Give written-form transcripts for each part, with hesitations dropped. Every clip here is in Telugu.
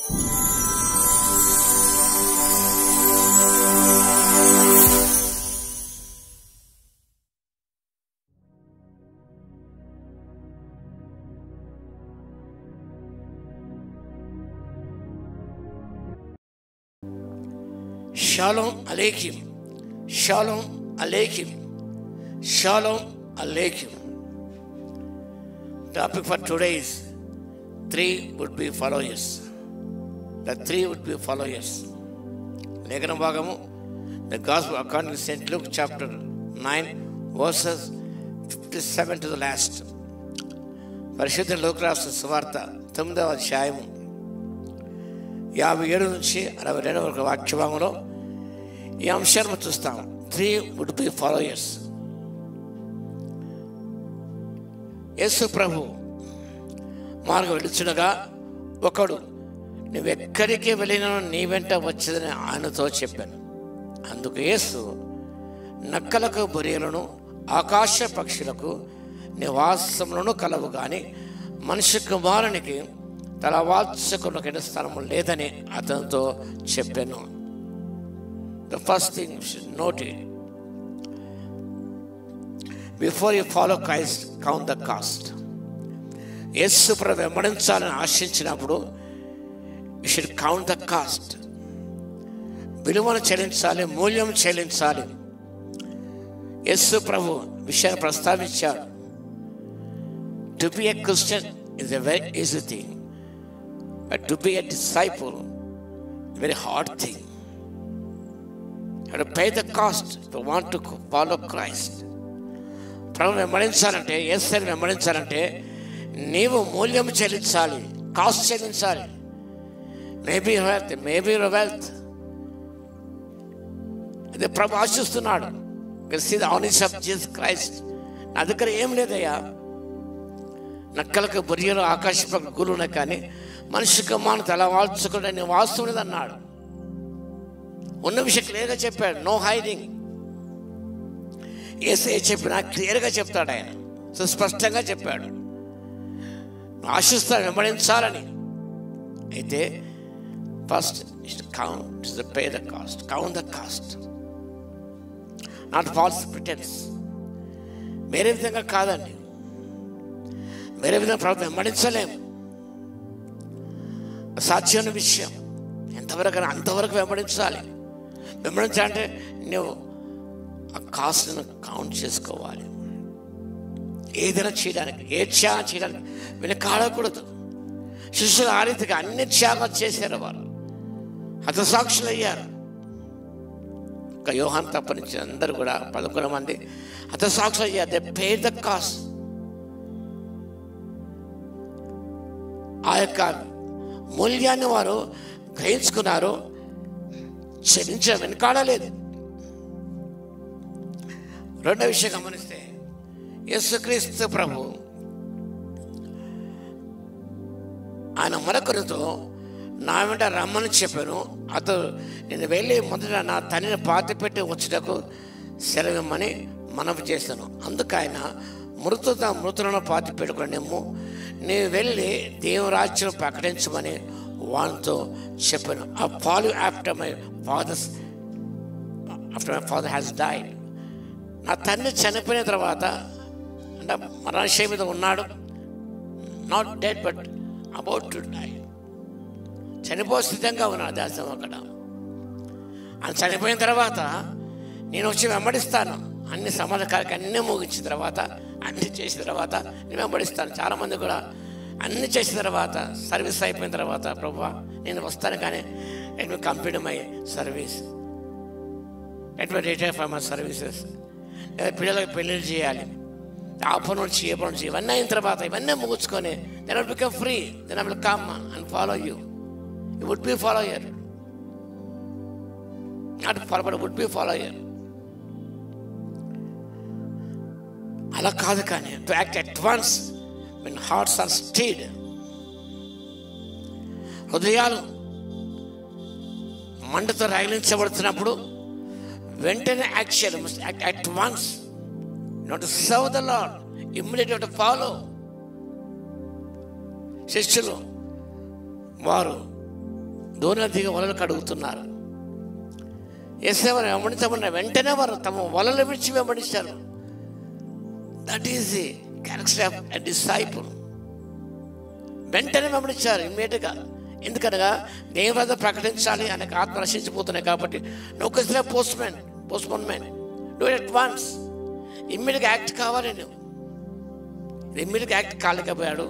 Shalom Aleichem. Shalom Aleichem. Shalom Aleichem. Topic for today is 3 would be followers. The 3 would be followers. Lekana bhagamu, the Gospel according to St. Luke chapter 9 verses 57 to the last. పరిశుద్ధ లూకా రాసిన సువార్త 9వ అధ్యాయము 57 నుంచి 62 వరకు వాక్యభాగంలో ఈ అంశాన్ని చూస్తాం. 3 would be followers. యేసు ప్రభు మార్గం వెళుచుండగా ఒకడు నువ్వెక్కడికి వెళ్ళినా నీ వెంట వచ్చేదని ఆయనతో చెప్పాను. అందుకు యేసు నక్కలకు బొరియలను ఆకాశ పక్షులకు నివాసములను కలవు కానీ మనిషి కుమారునికి తల వాల్చుకున్న స్థలము లేదని అతనితో చెప్పాను. The first thing you should note it. Before you follow Christ, count the cost. Yesu Prabhu వెంబడించాలని ఆశించినప్పుడు you should count the cost. విలువను చెల్లించాలి, మూల్యం చెల్లించాలి. యేసు ప్రభు విషయాన్ని ప్రస్తావించాడు. To be a Christian is a very easy thing, but to be a disciple is a very hard thing. You have to pay the cost if you want to follow Christ. ప్రభు వెంబడించాలంటే, యేసుని వెంబడించాలంటే నీవు మూల్యం చెల్లించాలి, కాస్ట్ చెల్లించాలి. మేబీ యువర్ వెల్త్ అదే ప్రభు ఆశిస్తున్నాడు. See the honest of Jesus Christ. నా దగ్గర ఏం లేదయ్యా, నక్కలకు బొరియలు ఆకాశ పక్షులు ఉన్నాయి కానీ మనిషికి మాను తల వాల్చుకుంటే నేను వాస్తవం లేదన్నాడు. ఉన్న విషయం క్లియర్గా చెప్పాడు. No hiding. యేసే చెప్పినా క్లియర్గా చెప్తాడు ఆయన, సుస్పష్టంగా చెప్పాడు. ఆశిస్తాడు వెంబడించాలని. అయితే first count the pay the cost. Count the cost, not false pretence. వేరే విధంగా కాదండి, వేరే విధంగా ప్రభుత్వం వెంబడించలేము. అసాధ్యమైన విషయం. ఎంతవరకు అంతవరకు వెంబడించాలి. వెంబడించాలంటే నువ్వు ఆ కాస్ట్ను కౌంట్ చేసుకోవాలి. ఏదైనా చేయడానికి, ఏ త్యాగం చేయడానికి వెనకాడకూడదు. శిష్యులు ఆ రీతిగా అన్ని త్యాగాలు చేశారు. వారు హతసాక్షులు అయ్యారు. ఒక యోహాను తప్పనించి అందరూ కూడా 11 మంది హతసాక్షులు అయ్యారు. They paid the cost. ఆ యొక్క మూల్యాన్ని వారు గ్రహించుకున్నారు, చెల్లించ వెనకాడలేదు. రెండో విషయం గమనిస్తే, యేసుక్రీస్తు ప్రభు ఆయన మరొకరితో నా వెంట రమ్మని చెప్పాను. అతను నేను వెళ్ళి మొదట నా తండ్రిని పాతిపెట్టి వచ్చుటకు సెలవిమ్మని మనవి చేశాను. అందుకు ఆయన మృతులను పాతి పెట్టుకునేమో నేను వెళ్ళి దేవురాజ్యం ప్రకటించమని వానితో చెప్పాను. ఆ follow after my father has died. నా తండ్రి చనిపోయిన తర్వాత, అంటే మరణశయ్య మీద ఉన్నాడు, not dead but about to die. చనిపోయే స్థితంగా ఉన్నాడు దాసం అక్కడ. ఆయన చనిపోయిన తర్వాత నేను వచ్చి వెంబడిస్తాను. అన్ని సమాజ కార్యక్రమాలు అన్నీ ముగించిన తర్వాత, అన్నీ చేసిన తర్వాత నేను వెంబడిస్తాను. చాలామంది కూడా అన్నీ చేసిన తర్వాత, సర్వీస్ అయిపోయిన తర్వాత, ప్రభువా నేను వస్తాను కానీ let me complete my service, let me retire from my services. లేదా పిల్లలకు పెళ్ళిళ్ళు చేయాలి, ఆ పని నుంచి ఏ పని నుంచి, ఇవన్నీ అయిన తర్వాత ఇవన్నీ ముగించుకొని then I will become free, then I will come and follow you. You would be follower, not follow but would be follower. అలా కాదు కానీ to act at once when hearts are steed. హృదయాలు మంటతో రగిలించబడుతున్నప్పుడు వెంటనే action must act at once. Not to serve the Lord, immediate to follow. శిష్యులు వారు దోణి దిగి వలలు కడుగుతున్నారు. యేసయ్య వారిని వెంబడించమన్న వెంటనే వారు తమ వలలు విడిచి వెంబడించారు. That is the character of a disciple. వెంటనే వెంబడించారు ఇమ్మీడియట్గా. ఎందుకనగా దేవుని ప్రకటించాలి అనే ఆత్మ నశించిపోతున్నాయి కాబట్టి. No question of postponement. Do it at once. ఇమ్మీడియట్గా యాక్ట్ కావాలి. నువ్వు ఇమ్మీడియట్గా యాక్ట్ కాలేకపోయాడు.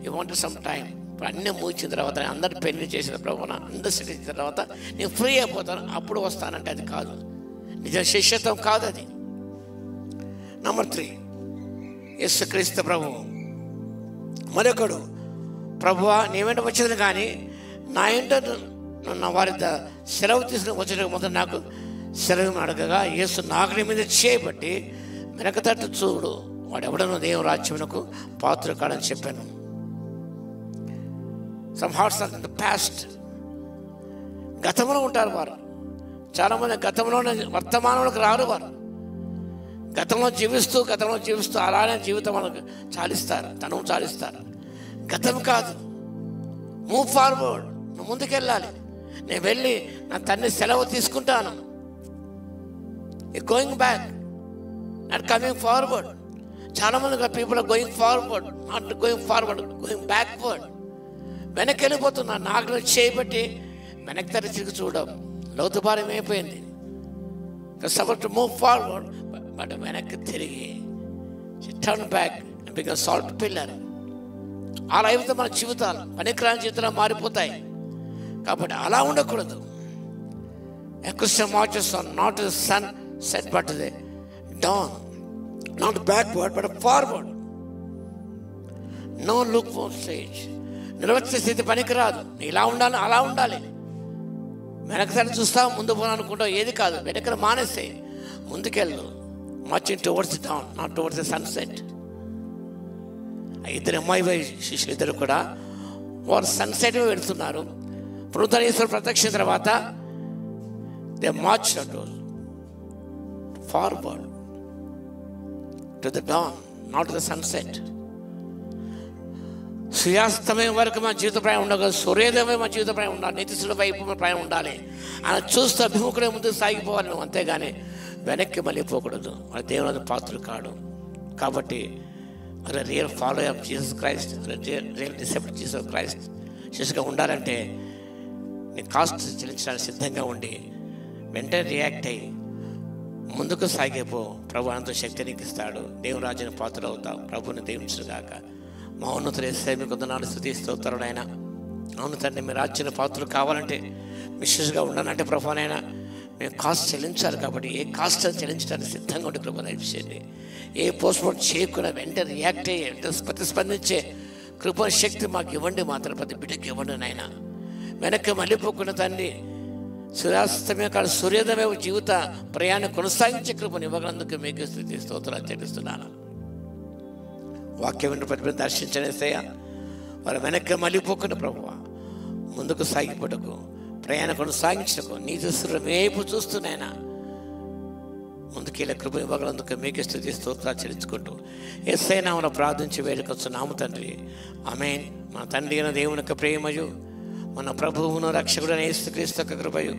You want some time. ఇప్పుడు అన్నీ ముగిసిన తర్వాత, అందరు పెళ్లి చేసిన ప్రభుత్వం అందరు సెటిల్ చేసిన తర్వాత నేను ఫ్రీ అయిపోతాను, అప్పుడు వస్తానంటే అది కాదు, నిజం శిష్యత్వం కాదు అది. నంబర్ 3, యేసుక్రీస్తు ప్రభువు. మరొకడు, ప్రభువా నీ వెంట వచ్చేది కానీ నా ఇంట నా వారి సెలవు తీసుకుని వచ్చే మొదలు నాకు సెలవు అడగగా యేసు నాగరి మీద చేయబట్టి వెనకతట్టు చూడు, వాడెవడనో దేవుని రాజ్యమునకు పాత్ర కాడని చెప్పాను. Some hearts are in the past. గతంలో ఉంటారు వారు. చాలామంది గతంలోనే వర్తమానంలోకి రారు. వారు గతంలో జీవిస్తూ అలానే జీవితం మనకు చాలిస్తారు. గతం కాదు, మూవ్ ఫార్వర్డ్. నువ్వు ముందుకెళ్ళాలి. నేను వెళ్ళి నా తండ్రి సెలవు తీసుకుంటాను. Going back, not coming forward. చాలామంది people are going forward, not going forward, going backward. వెనక్కి వెళ్ళిపోతున్నారు. నాకు చేయబట్టి వెనక్కి తిరిగి చూడడం లోతుబారం అయిపోయింది. Suppose to move forward, but వెనక్కి తిరిగి turn back and become salt pillar. అలా అయితే మన జీవితాలు పనికిరాని జీవితాలు మారిపోతాయి. కాబట్టి అలా ఉండకూడదు. A Christian marches on not the sun set but the dawn, not backward but forward. No lukewarm stage. నిలవచ్చే స్థితి పనికిరాదు. ఇలా ఉండాలి, అలా ఉండాలి. వెనకసారి చూస్తావు, ముందు పోవాలనుకుంటావు, ఏది కాదు. వెనకలు మానేస్తే ముందుకెళ్ళు. Marching towards the dawn, not towards the sunset. ఇద్దరు అమ్మాయి శిష్యులు ఇద్దరు కూడా వారు సన్సెట్ వెళుతున్నారు. పునరుద్ధరణ ప్రత్యక్ష తర్వాత they March forward to the down, not to the sunset. సూర్యాస్తమయం వరకు మన జీవిత ప్రయాణం ఉండదు, సూర్యోదయమే మన జీవిత ప్రయాణం ఉండాలి. నిత్యసుల వైపు మన ప్రయాణం ఉండాలి. ఆయన చూస్తూ అభిముఖుడే ముందుకు సాగిపోవాలి నువ్వు, అంతేగాని వెనక్కి మళ్ళీ పోకూడదు. మన దేవుని పాత్రుడు కాడు. కాబట్టి real follow of Jesus Christ, real disciple Jesus Christ శిష్యుగా ఉండాలంటే నీ కాస్ట్ చెల్లించడానికి సిద్ధంగా ఉండి వెంటనే రియాక్ట్ అయ్యి ముందుకు సాగిపో. ప్రభు అంత శక్తి నీకు ఇస్తాడు. దేవుని రాజ్యాన్ని పాత్రలు అవుతావు. ప్రభుని దీవించుగాక. మౌన్నతులు వేస్తే మీకు వందనాలు స్తుతిస్తోత్రుడు ఆయన. అవును తండ్రి, మీ రాజ్యాన్ని పాత్రలు కావాలంటే మిషన్స్గా ఉండాలంటే ప్రభునైనా మేము కాస్ట్ చెల్లించాలి. కాబట్టి ఏ కాస్ట్ అని చెల్లించడానికి సిద్ధంగా ఉండి కృప దయచేయండి. ఏ పోస్ట్పోర్ట్ చేయకుండా వెంటనే రియాక్ట్ అయ్యే ప్రతిస్పందించే కృప శక్తి మాకు ఇవ్వండి. మాత్రం ప్రతి బిడ్డకి ఇవ్వండి నాయన. వెనక్కి మళ్ళీపోకుండా తండ్రి సూర్యాస్తమే కాదు సూర్యోదయమే జీవిత ప్రయాణం కొనసాగించే కృపను ఇవ్వగలందుకు మీకు స్తుతి స్తోత్రాలు చెల్లిస్తున్నాను. వాక్యం వెంట ప్రతి దర్శించనేసయ్య. వారు వెనక్కి మళ్ళీపోకుండా ప్రభువా ముందుకు సాగిపోటకు ప్రయాణం కొనసాగించకు నీ దృష్టిలో వైపు చూస్తున్నాయినా ముందుకెళ్ళే కృప ఇవ్వగలందుకు మీకు స్తుతి స్తోత్రాలు చెల్లించుకుంటూ యేసయ్య నామమున ప్రార్థించి వేడుకొస్తున్నాము తండ్రి. ఆమేన్. మన తండ్రి అయిన దేవుని యొక్క ప్రేమయు, మన ప్రభువును రక్షకుడైన యేసుక్రీస్తు యొక్క కృపయు,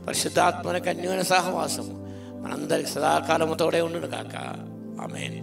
పరిశుద్ధాత్మ యొక్క అన్యోన్య సహవాసము మనందరికి సదాకాలము తోడే ఉండును గాక. ఆమేన్.